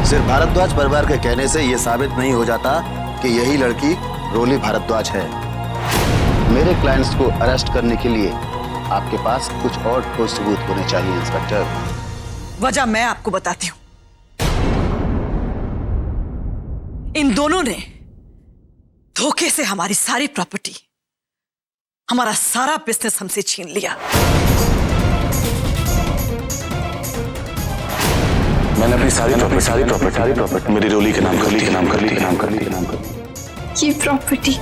सिर्फ भारद्वाज परिवार के कहने से यह साबित नहीं हो जाता कि यही लड़की रोली भारद्वाज है। मेरे क्लाइंट्स को अरेस्ट करने के लिए आपके पास कुछ और ठोस सबूत होने चाहिए इंस्पेक्टर। वजह मैं आपको बताती हूं। इन दोनों ने धोखे से हमारी सारी प्रॉपर्टी, हमारा सारा बिजनेस हमसे छीन लिया। मैंने अपनी सारी प्रॉपर्टी मेरी रोली के नाम कर ली। ये प्रॉपर्टी,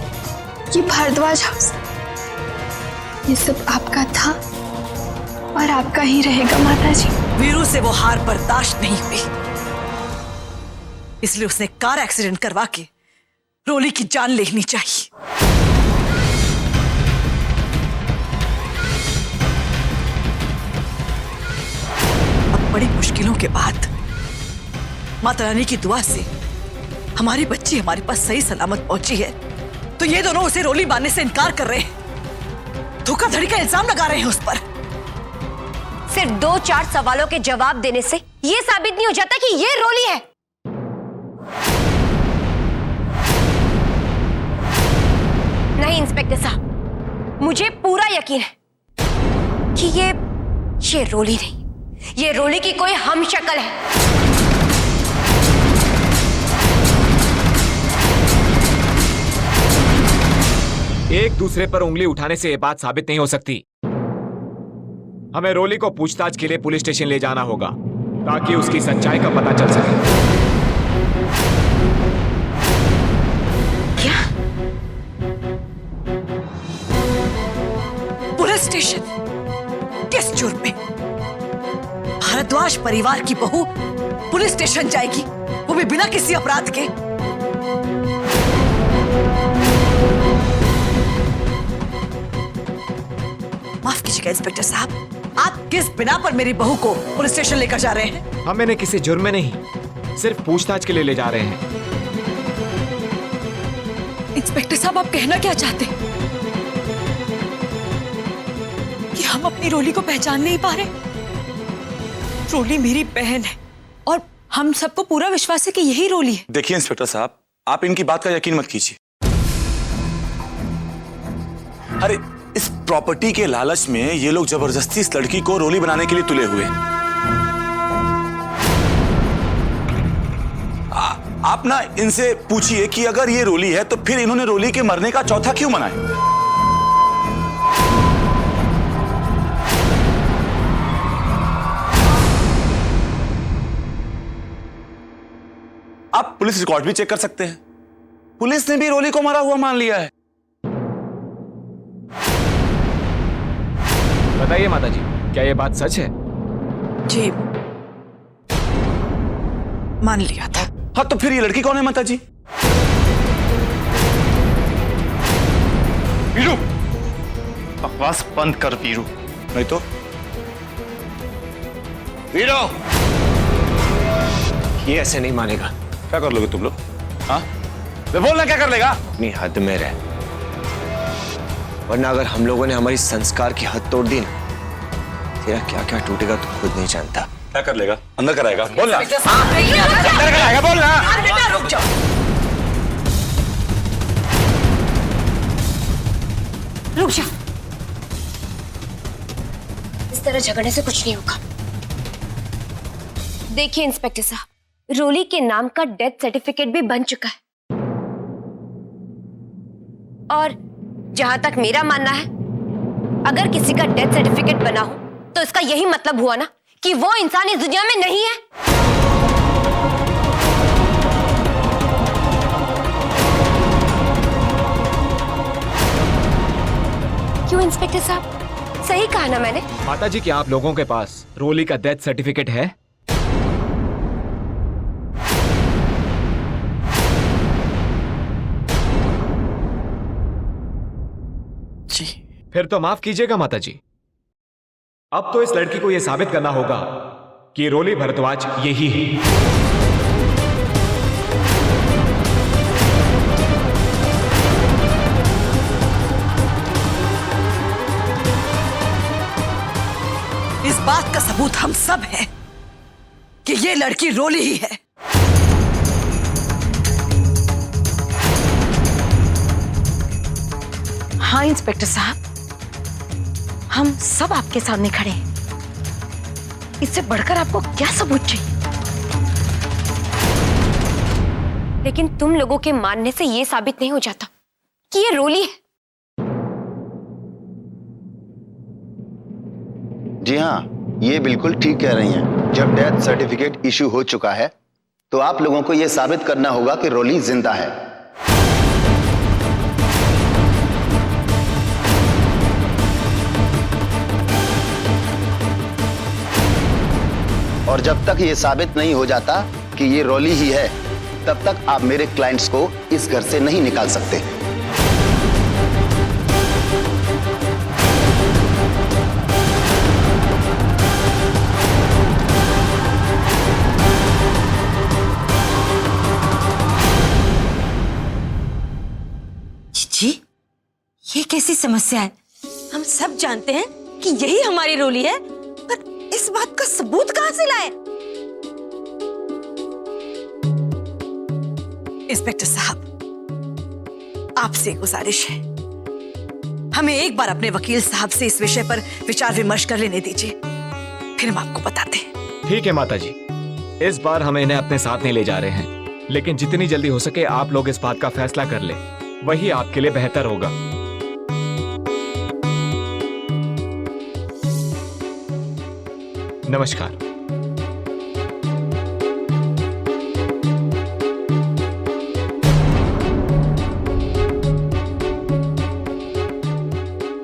ये भारद्वाज हाउस, ये सब आपका था और आपका ही रहेगा माताजी। वीरू से वो हार बर्दाश्त नहीं हुई, इसलिए उसने कार एक्सीडेंट करवा के रोली की जान लेनी चाहिए। अब बड़ी मुश्किलों के बाद माता रानी की दुआ से हमारी बच्ची हमारे पास सही सलामत पहुंची है, तो ये दोनों उसे रोली मानने से इनकार कर रहे हैं, धोखाधड़ी का इल्जाम लगा रहे हैं उस पर। सिर्फ 2-4 सवालों के जवाब देने से यह साबित नहीं हो जाता कि ये रोली है। नहीं इंस्पेक्टर साहब, मुझे पूरा यकीन है कि ये रोली नहीं, ये रोली की कोई हम शक्ल है। एक दूसरे पर उंगली उठाने से यह बात साबित नहीं हो सकती। हमें रोली को पूछताछ के लिए पुलिस स्टेशन ले जाना होगा ताकि उसकी सच्चाई का पता चल सके। क्या? Police station? किस जुर्म में? भारद्वाज परिवार की बहू पुलिस स्टेशन जाएगी, वो भी बिना किसी अपराध के? माफ कीजिएगा इंस्पेक्टर साहब, आप किस बिना पर मेरी बहू को पुलिस स्टेशन लेकर जा रहे हैं? हम इन्हें किसी जुर्म में नहीं, सिर्फ पूछताछ के लिए ले जा रहे हैं। इंस्पेक्टर साहब, आप कहना क्या चाहते हैं? कि हम अपनी रोली को पहचान नहीं पा रहे? रोली मेरी बहन है और हम सबको पूरा विश्वास है कि यही रोली है। देखिए इंस्पेक्टर साहब, आप इनकी बात का यकीन मत कीजिए। अरे इस प्रॉपर्टी के लालच में ये लोग जबरदस्ती इस लड़की को रोली बनाने के लिए तुले हुए हैं। आप ना इनसे पूछिए कि अगर ये रोली है तो फिर इन्होंने रोली के मरने का चौथा क्यों मनाया? आप पुलिस रिकॉर्ड भी चेक कर सकते हैं। पुलिस ने भी रोली को मरा हुआ मान लिया है। बताइए माताजी, क्या यह बात सच है? जी, मान लिया था। हाँ तो फिर ये लड़की कौन है माताजी? वीरू, बकवास बंद कर वीरू। नहीं तो वीरू, ये ऐसे नहीं मानेगा। क्या कर लोगे तुम लोग? हाँ बोलना, क्या कर लेगा? अपनी हद में रह, वरना अगर हम लोगों ने हमारी संस्कार की हद तोड़ दी ना, तेरा क्या क्या टूटेगा तू खुद नहीं जानता। क्या कर लेगा? अंदर कराएगा? बोलना। अंदर कराएगा? बोलना। रुक जाओ। रुक जा, इस तरह झगड़ने से कुछ नहीं होगा। देखिए इंस्पेक्टर साहब, रोली के नाम का डेथ सर्टिफिकेट भी बन चुका है और जहां तक मेरा मानना है, अगर किसी का डेथ सर्टिफिकेट बना हो तो इसका यही मतलब हुआ ना कि वो इंसान इस दुनिया में नहीं है। क्यों इंस्पेक्टर साहब, सही कहा ना मैंने? माताजी, क्या आप लोगों के पास रोली का डेथ सर्टिफिकेट है? जी। फिर तो माफ कीजिएगा माताजी, अब तो इस लड़की को यह साबित करना होगा कि रोली भारद्वाज यही है। इस बात का सबूत हम सब हैं कि ये लड़की रोली ही है। हाँ इंस्पेक्टर साहब, हम सब आपके सामने खड़े हैं। इससे बढ़कर आपको क्या सबूत चाहिए? लेकिन तुम लोगों के मानने से यह साबित नहीं हो जाता कि ये रोली है। जी हाँ, ये बिल्कुल ठीक कह रही हैं। जब डेथ सर्टिफिकेट इशू हो चुका है तो आप लोगों को यह साबित करना होगा कि रोली जिंदा है। और जब तक यह साबित नहीं हो जाता कि ये रोली ही है, तब तक आप मेरे क्लाइंट्स को इस घर से नहीं निकाल सकते। जी, ये कैसी समस्या है? हम सब जानते हैं कि यही हमारी रोली है, पर इस बात का सबूत कहां से लाए? इंस्पेक्टर साहब, आपसे गुजारिश है, हमें एक बार अपने वकील साहब से इस विषय पर विचार विमर्श कर लेने दीजिए, फिर हम आपको बताते हैं। ठीक है माता जी, इस बार हम इन्हें अपने साथ नहीं ले जा रहे हैं, लेकिन जितनी जल्दी हो सके आप लोग इस बात का फैसला कर ले, वही आपके लिए बेहतर होगा। नमस्कार।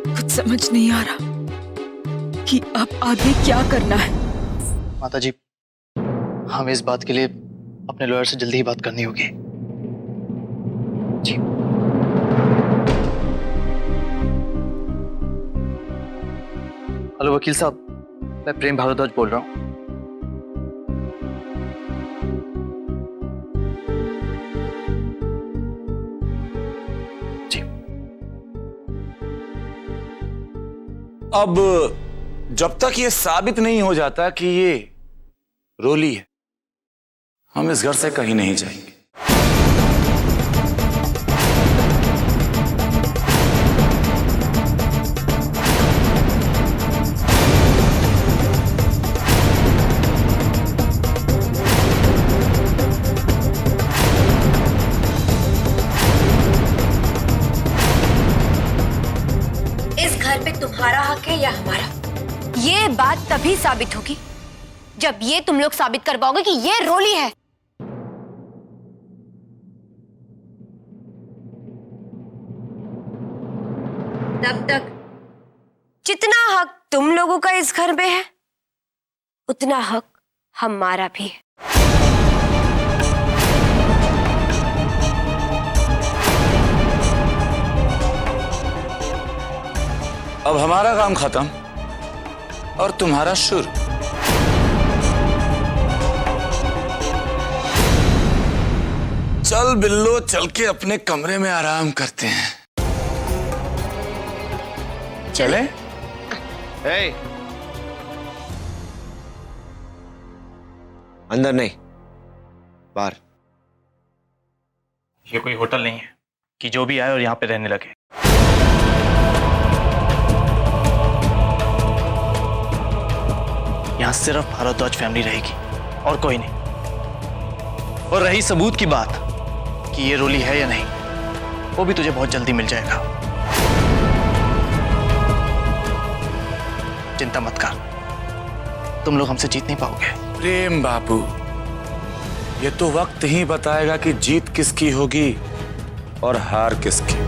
कुछ समझ नहीं आ रहा कि अब आगे क्या करना है। माता जी, हमें इस बात के लिए अपने लॉयर से जल्दी ही बात करनी होगी। जी। हेलो वकील साहब, मैं प्रेम भारद्वाज बोल रहा हूँ। जी। अब जब तक ये साबित नहीं हो जाता कि ये रोली है, हम इस घर से कहीं नहीं जाएंगे। इस घर पे तुम्हारा हक है या हमारा, ये बात तभी साबित होगी जब ये तुम लोग साबित कर पाओगे कि ये रोली है। तब तक जितना हक तुम लोगों का इस घर में है, उतना हक हमारा भी है। अब हमारा काम खत्म और तुम्हारा शुरू। चल बिल्लो, चल के अपने कमरे में आराम करते हैं। चले? अंदर नहीं, बाहर। ये कोई होटल नहीं है कि जो भी आए और यहाँ पे रहने लगे। यहाँ सिर्फ भारद्वाज फैमिली रहेगी और कोई नहीं। और रही सबूत की बात कि ये रोली है या नहीं, वो भी तुझे बहुत जल्दी मिल जाएगा। चिंता मत कर, तुम लोग हमसे जीत नहीं पाओगे। प्रेम बाबू, ये तो वक्त ही बताएगा कि जीत किसकी होगी और हार किसकी।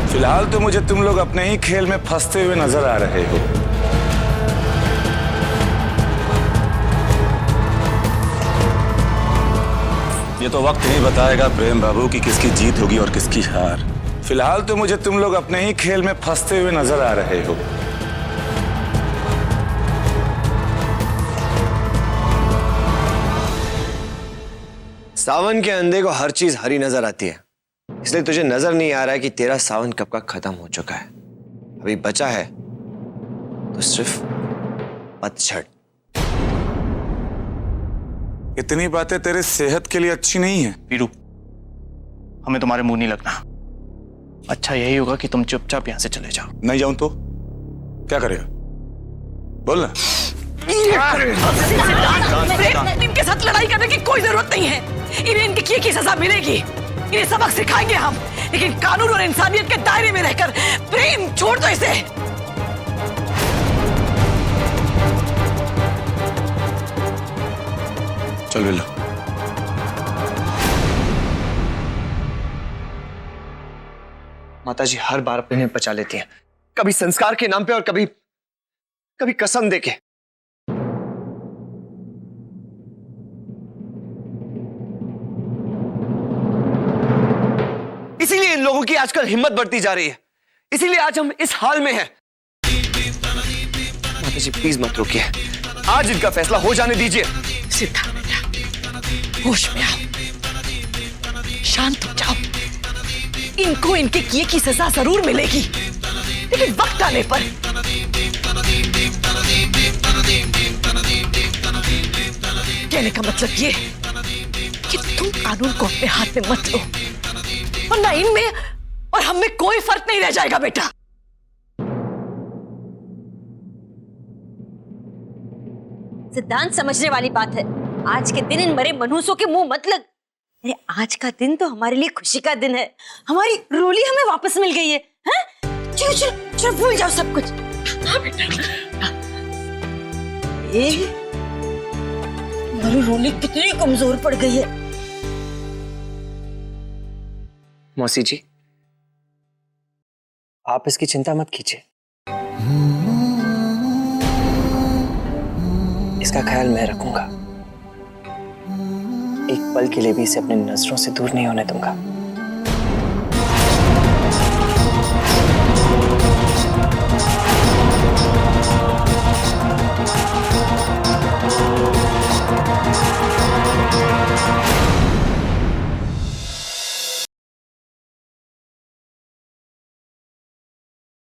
फिलहाल तो मुझे तुम लोग अपने ही खेल में फंसते हुए नजर आ रहे हो। ये तो वक्त ही बताएगा प्रेम बाबू कि किसकी जीत होगी और किसकी हार। फिलहाल तो मुझे तुम लोग अपने ही खेल में फंसते हुए नजर आ रहे हो। सावन के अंधे को हर चीज हरी नजर आती है, इसलिए तुझे नजर नहीं आ रहा है कि तेरा सावन कब का खत्म हो चुका है। अभी बचा है तो सिर्फ पतझड़। इतनी बातें तेरे सेहत के लिए अच्छी नहीं है। वीरू, हमें तुम्हारे मुंह नहीं लगना। अच्छा यही होगा कि तुम चुपचाप यहां से चले जाओ। नहीं जाऊं तो क्या करेगा? बोल ना। इनके साथ लड़ाई करने की कोई जरूरत नहीं है। इन्हें इनके किए की सजा मिलेगी। इन्हें सबक सिखाएंगे हम, लेकिन कानून और इंसानियत के दायरे में रहकर। प्रेम, छोड़ दो इसे। चल बिल्ला। माताजी हर बार अपने बचा लेती हैं, कभी संस्कार के नाम पे और कभी कभी कसम देके। इसीलिए इन लोगों की आजकल हिम्मत बढ़ती जा रही है, इसीलिए आज हम इस हाल में हैं। माताजी प्लीज मत रोकिए, आज इनका फैसला हो जाने दीजिए। सिद्धार्थ बेटा, होश में आओ, शांत हो जाओ। इनको इनके किए की सजा जरूर मिलेगी, लेकिन वक्त आने पर। कहने का मतलब ये कि तुम कानून को अपने हाथ में मत लो, वरना इनमें और हम में कोई फर्क नहीं रह जाएगा बेटा। सिद्धांत समझने वाली बात है। आज के दिन इन मरे मनहूसों के मुंह मत लग। अरे आज का दिन तो हमारे लिए खुशी का दिन है। हमारी रोली हमें वापस मिल गई है। हैं? चलो चलो चलो, भूल जाओ सब कुछ। हाँ बेटा। हमारी रोली कितनी कमजोर पड़ गई है। मौसी जी, आप इसकी चिंता मत कीजिए, इसका ख्याल मैं रखूंगा। एक पल के लिए भी इसे अपनी नजरों से दूर नहीं होने दूंगा।